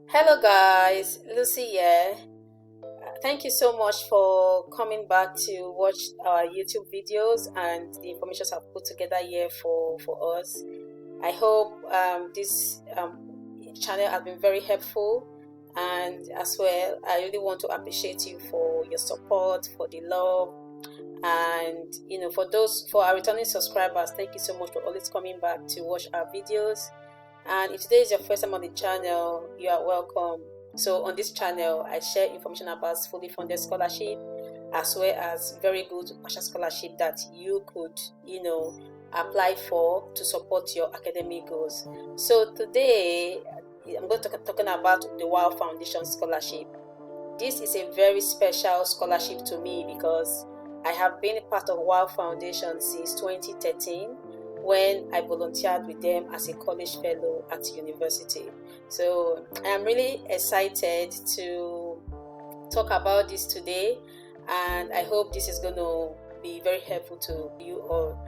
Hello guys, Lucy here. Thank you so much for coming back to watch our YouTube videos and the information I've put together here for us. I hope this channel has been very helpful, and as well I really want to appreciate you for your support, for the love, and for our returning subscribers, thank you so much for always coming back to watch our videos. And if today is your first time on the channel, you are welcome. So on this channel, I share information about fully funded scholarship as well as very good partial scholarship that you could, apply for to support your academic goals. So today, I'm going to be talking about the WAAW Foundation Scholarship. This is a very special scholarship to me because I have been a part of WAAW Foundation since 2013. When I volunteered with them as a college fellow at university. So I am really excited to talk about this today, and I hope this is going to be very helpful to you all,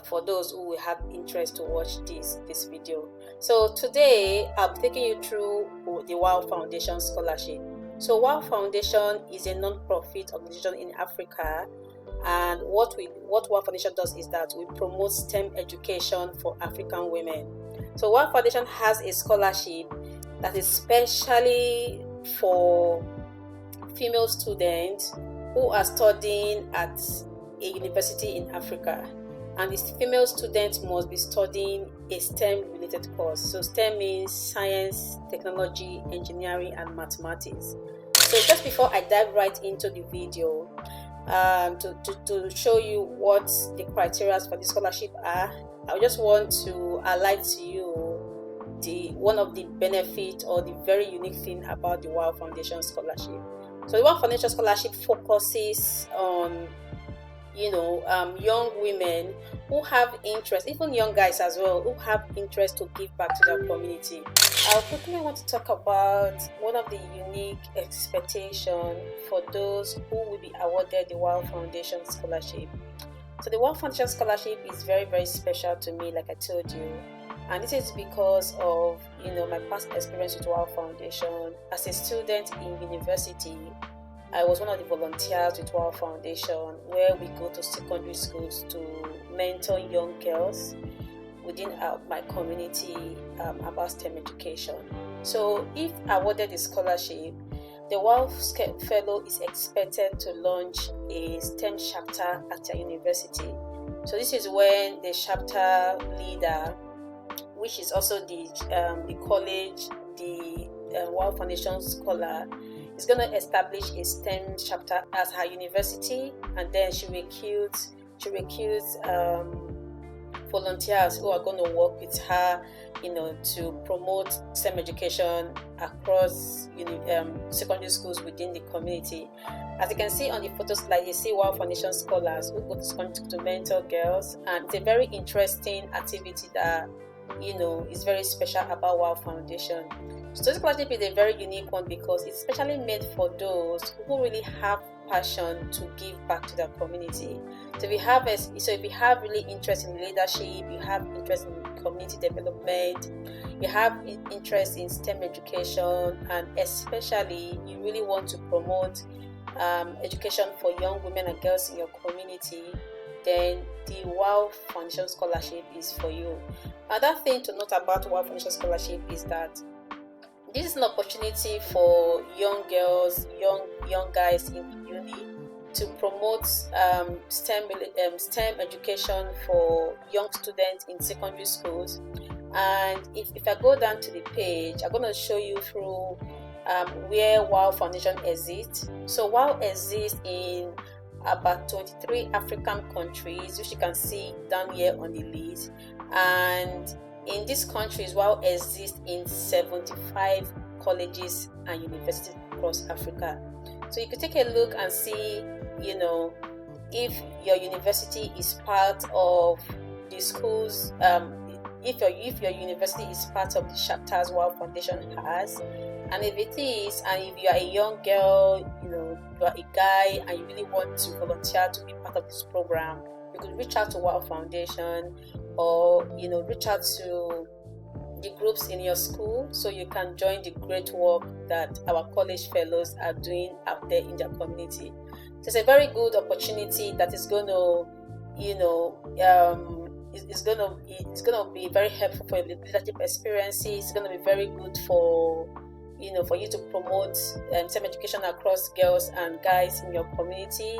for those who will have interest to watch this video. So today I'll be taking you through the WAAW Foundation Scholarship. So WAAW Foundation is a non-profit organization in Africa. And what WAAW Foundation does is that we promote STEM education for African women. So WAAW Foundation has a scholarship that is specially for female students who are studying at a university in Africa. And these female students must be studying a STEM related course. So STEM means science, technology, engineering, and mathematics. So just before I dive right into the video, to show you what the criteria for the scholarship are, I just want to highlight to you one of the benefits or the very unique thing about the WAAW Foundation Scholarship. So the WAAW Foundation Scholarship focuses on young women who have interest, even young guys as well, who have interest to give back to their community. I quickly want to talk about one of the unique expectations for those who will be awarded the WAAW Foundation Scholarship. So the WAAW Foundation Scholarship is very, very special to me, like I told you. And this is because of my past experience with WAAW Foundation. As a student in university, I was one of the volunteers with WAAW Foundation, where we go to secondary schools to mentor young girls within my community about STEM education. So if awarded the scholarship, the WAAW Fellow is expected to launch a STEM chapter at their university. So this is when the chapter leader, which is also the college, the WAAW Foundation scholar, is going to establish a STEM chapter at her university, and then she recruits volunteers who are going to work with her, to promote STEM education across secondary schools within the community. As you can see on the photo slide, you see WAAW Foundation scholars who go to school to mentor girls, and it's a very interesting activity that is very special about WAAW Foundation. So this scholarship is a very unique one because it's specially made for those who really have passion to give back to their community. So if you have really interest in leadership, you have interest in community development, you have interest in STEM education, and especially you really want to promote education for young women and girls in your community, then the WAAW Foundation Scholarship is for you. Another thing to note about WAAW Foundation Scholarship is that this is an opportunity for young girls, young guys in uni to promote STEM education for young students in secondary schools. And if I go down to the page, I'm going to show you through where WAAW Foundation exists. So WAAW exists in about 23 African countries, which you can see down here on the list. And in these countries, WAAW exists in 75 colleges and universities across Africa. So you could take a look and see, if your university is part of the schools, if your university is part of the chapters WAAW Foundation has, and if it is, and if you are a young girl, you are a guy, and you really want to volunteer to be part of this program, you could reach out to WAAW Foundation, or reach out to the groups in your school so you can join the great work that our college fellows are doing out there in their community. So it's a very good opportunity that is going to, it's going to be very helpful for your leadership experiences. It's going to be very good for you to promote STEM education across girls and guys in your community.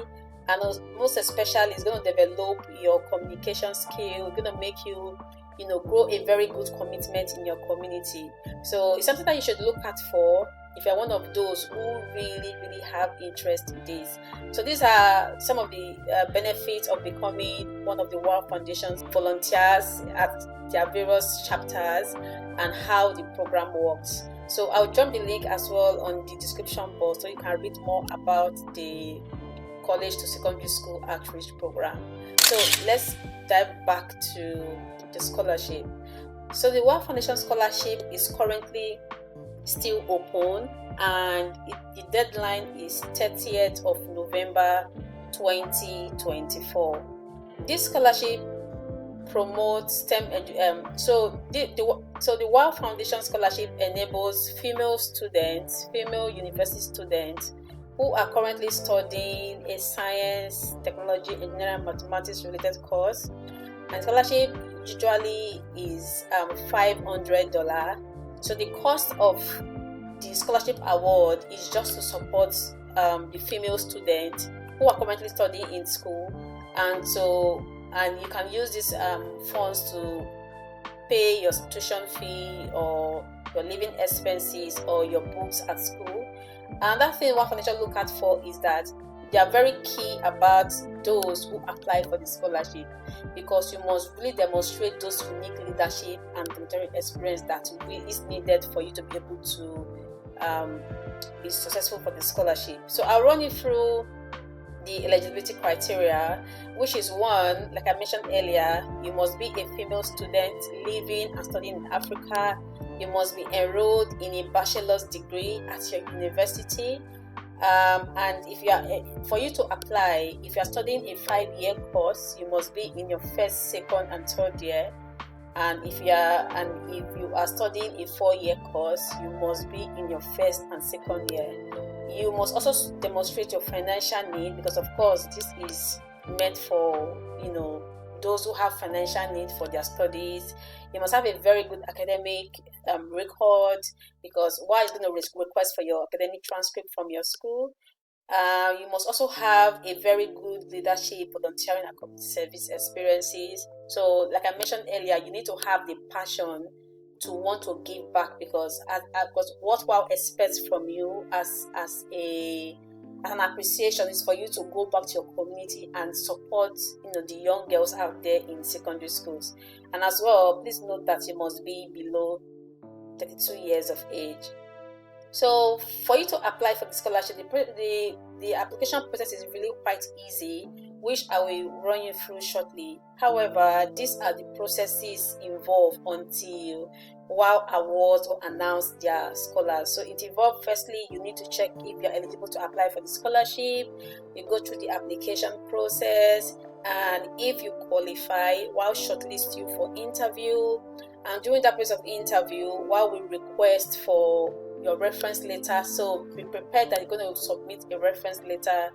And most especially, it's going to develop your communication skill. It's going to make you, grow a very good commitment in your community. So it's something that you should look at for if you're one of those who really, really have interest in this. So these are some of the benefits of becoming one of the WAAW Foundation's volunteers at their various chapters and how the program works. So I'll drop the link as well on the description box so you can read more about the college to secondary school outreach program. So let's dive back to the scholarship. So the WAAW Foundation scholarship is currently still open, and the deadline is 30th of November 2024. This scholarship promotes STEM so the WAAW Foundation scholarship enables female university students who are currently studying a science, technology, engineering, mathematics related course, and scholarship usually is $500. So the cost of the scholarship award is just to support the female students who are currently studying in school, and you can use these funds to pay your tuition fee or your living expenses or your books at school. Another thing WAAW Foundation look at for is that they are very key about those who apply for the scholarship, because you must really demonstrate those unique leadership and volunteering experience that is needed for you to be able to be successful for the scholarship. So I'll run you through the eligibility criteria, which is one, like I mentioned earlier, you must be a female student living and studying in Africa. You must be enrolled in a bachelor's degree at your university. And for you to apply, if you are studying a 5-year course, you must be in your first, second, and third year. And if you are studying a 4-year course, you must be in your first and second year. You must also demonstrate your financial need, because of course this is meant for those who have financial need for their studies. You must have a very good academic record, because WAAW is going to request for your academic transcript from your school. You must also have a very good leadership, volunteering, and community service experiences. So, like I mentioned earlier, you need to have the passion to want to give back, because what WAAW expects from you as an appreciation is for you to go back to your community and support the young girls out there in secondary schools. And as well, please note that you must be below 32 years of age. So for you to apply for the scholarship, the application process is really quite easy, which I will run you through shortly. However, these are the processes involved until WAAW awards or announce their scholars. So it involves, firstly, you need to check if you're eligible to apply for the scholarship. You go through the application process, and if you qualify, WAAW shortlist you for interview. And during that process of interview, WAAW will request for your reference letter. So be prepared that you're going to submit a reference letter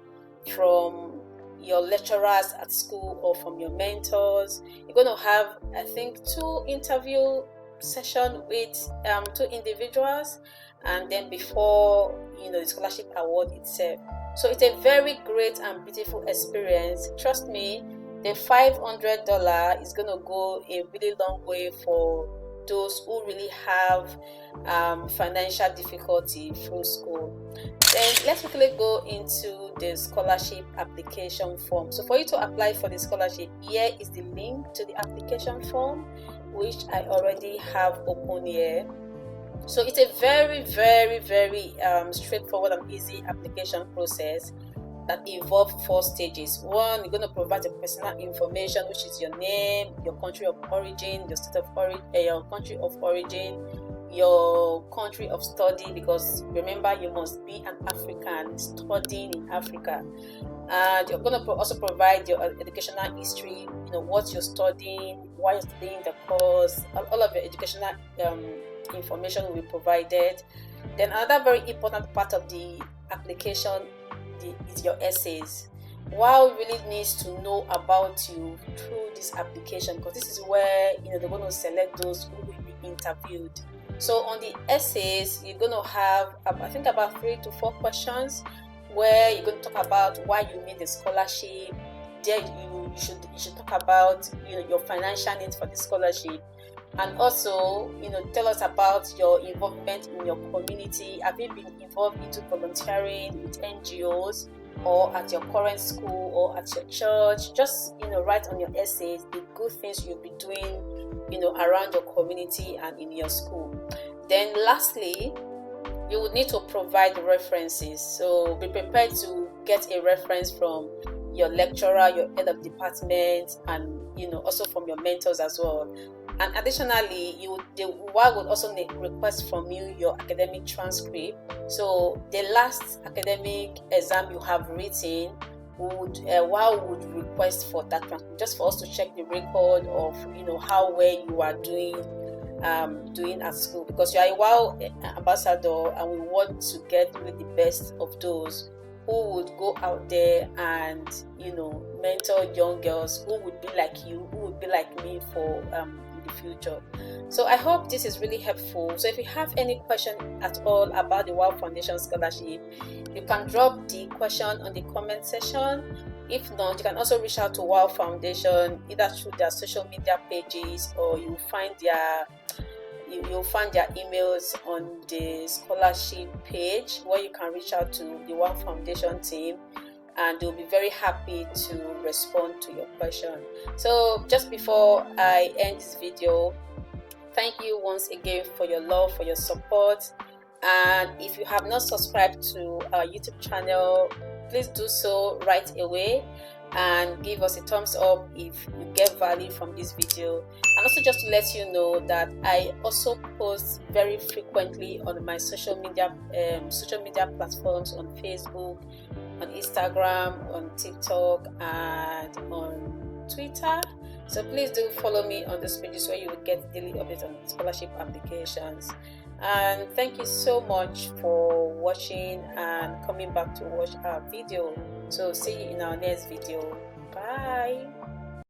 from your lecturers at school or from your mentors. You're going to have, I think, 2 interview sessions with 2 individuals, and then before the scholarship award itself. So it's a very great and beautiful experience. Trust me, the $500 is going to go a really long way for those who really have financial difficulty through school. Then let's quickly go into the scholarship application form. So for you to apply for the scholarship, here is the link to the application form, which I already have open here. So it's a very, very, very straightforward and easy application process that involves 4 stages. 1, you're going to provide your personal information, which is your name, your country of origin, your state of origin, your country of origin, your country of study, because remember, you must be an African studying in Africa. And you're going to also provide your educational history, what you're studying, why you're studying the course. All of your educational information will be provided. Then another very important part of the application is your essays. WAAW really needs to know about you through this application, because this is where they're going to select those who will be interviewed. So on the essays, you're going to have I think about 3 to 4 questions where you're going to talk about why you need the scholarship. There you should talk about your financial needs for the scholarship, and also tell us about your involvement in your community. Have you been involved into volunteering with NGOs, or at your current school, or at your church? Just write on your essays the good things you'll be doing around your community and in your school. Then lastly, you would need to provide references. So be prepared to get a reference from your lecturer, your head of department, and also from your mentors as well. And additionally, the WAAW would also request from you your academic transcript. So the last academic exam you have written, WAAW would request for that transcript, just for us to check the record of how well you are doing at school, because you are a WAAW ambassador, and we want to get really the best of those who would go out there and mentor young girls who would be like you, who would be like me for in the future. So I hope this is really helpful. So if you have any question at all about the WAAW Foundation scholarship, you can drop the question on the comment section. If not, you can also reach out to WAAW Foundation either through their social media pages, or you'll find their emails on the scholarship page, where you can reach out to the WAAW Foundation team, and they'll be very happy to respond to your question. So just before I end this video, thank you once again for your love, for your support. And if you have not subscribed to our YouTube channel, please do so right away, and give us a thumbs up if you get value from this video. And also, just to let you know that I also post very frequently on my social media platforms, on Facebook, on Instagram, on TikTok, and on Twitter. So please do follow me on those pages where you will get daily updates on scholarship applications. And thank you so much for watching and coming back to watch our video. So see you in our next video. Bye.